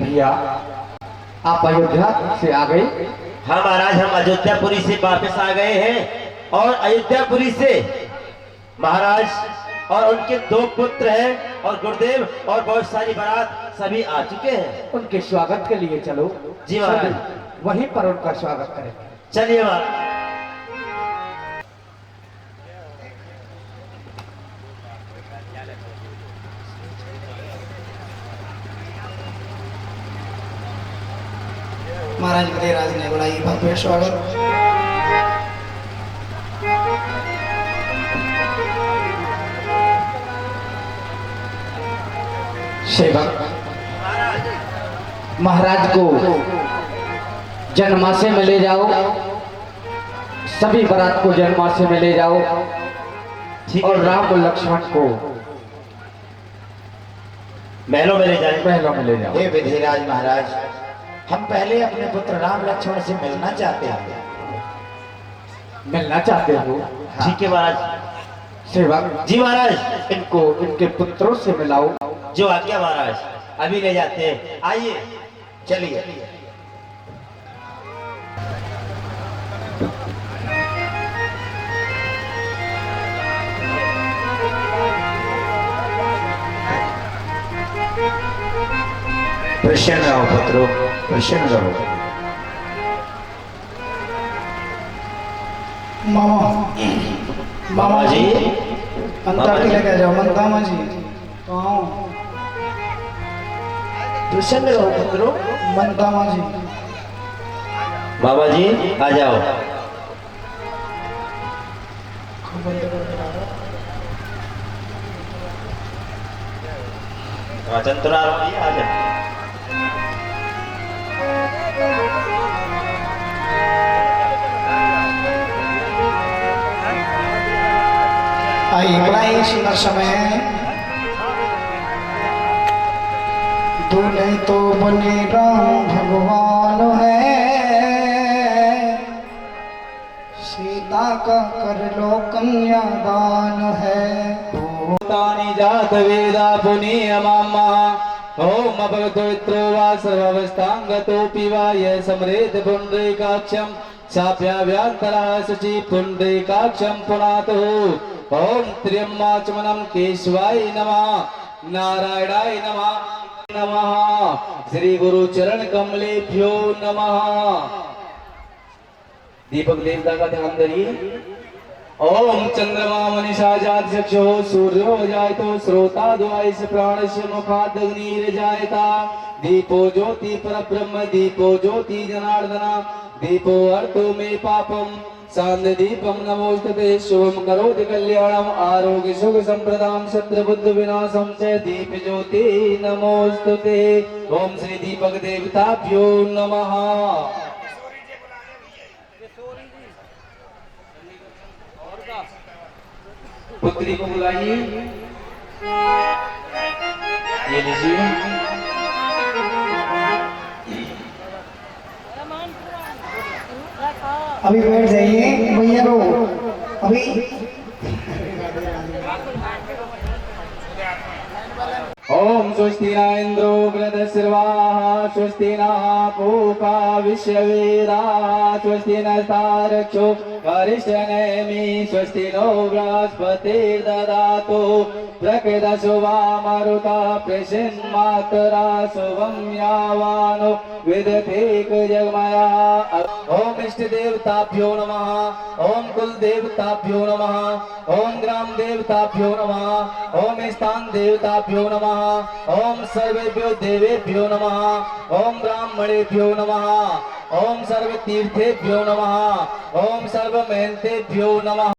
भैया आप अयोध्या से आ गए। हाँ महाराज, हम अयोध्यापुरी से वापस आ गए हैं और अयोध्यापुरी से महाराज और उनके 2 पुत्र हैं और गुरुदेव और बहुत सारी बारात सभी आ चुके हैं। उनके स्वागत के लिए चलो। जी महाराज, वहीं पर उनका स्वागत करेंगे। चलिए महाराज। महाराज बदेराज ने बड़ा ही भव्य स्वागत। सेवक महाराज को जन्माशय में ले जाओ, सभी बारात को जन्माशय में ले जाओ और राम और लक्ष्मण को महलों में ले जाए। महलों में ले जाओ। हे विधिराज महाराज, हम पहले अपने पुत्र राम लक्ष्मण से मिलना चाहते हैं। मिलना चाहते हो? ठीक है महाराज। सेवक जी महाराज, इनको इनके पुत्रों से मिलाओ। जो आज्ञा महाराज, अभी ले जाते हैं। आइए चलिए। प्रसन्न रहो पुत्रों, प्रसन्न रहो। मामा मामा जी, अंतर के लेके जाओ। मामा जी कहाँ? प्रसन्न रहो पुत्रों। मामा जी बाबा जी आ जाओ। चंद्रा आ जाओ। आई बड़ा ही सुंदर समय है। दूल्हे तो बने राम भगवान है, सीता का कर लो कन्यादान है। तानि जात वेदा पुनीयमामा ओम भगवतो वा सर्वावस्थांगतोऽपि वा ये समरेत पुंडरीकाक्षं साप्याभ्यन्तरा शुचि पुंडरीकाक्षं पुनातो ओम त्र्यम्बाचमनं केशवाय नमः नारायणाय नमः श्री गुरु चरण कमलेभ्यो नमः। दीपक देवता का ध्यान धरिए। ओम चंद्रमा मनीषा जात चक्षु सूर्यो जायतो श्रोता द्वाइस प्राणस्य मुखादग्निर जायता दीपो ज्योति परब्रह्म दीपो ज्योति जनार्दना दीपो अर्थो मे पापम सांद दीपम नमोस्तुते शुभम करोति कल्याणम आरोग्य सुख संप्रदाम शत्रु बुद्धि विनाशम च दीप ज्योति नमोस्तुते। ओम श्री दीपक देवताभ्यो नमः। पुत्री को बुलाइए। ये लीजिए। अभी बैठ जाइए भैया लोग। अभी ओम स्वस्ति न इंद्रो वृद्धश्रवाः स्वस्ति नः पूषा विश्ववेदाः स्वस्ति नस्तारक्षो वरिष्ठनेमि स्वस्ति नो बृहस्पतिर्दधातु प्रकृतशो वा मरुतः प्रसिन्मातरा शुभं यावानो विदधेक जगमया। ओम इष्ट देवताभ्यो नमः। ओम कुल देवताभ्यो नमः। ओम ग्राम देवताभ्यो नमः। ओम स्थान देवताभ्यो नमः। ओम सर्वेभ्यो देवेभ्यो नमः। ओम ब्राह्मणेभ्यो नमः। ओम सर्व तीर्थेभ्यो नमः। ओम सर्व महंतेभ्यो नमः।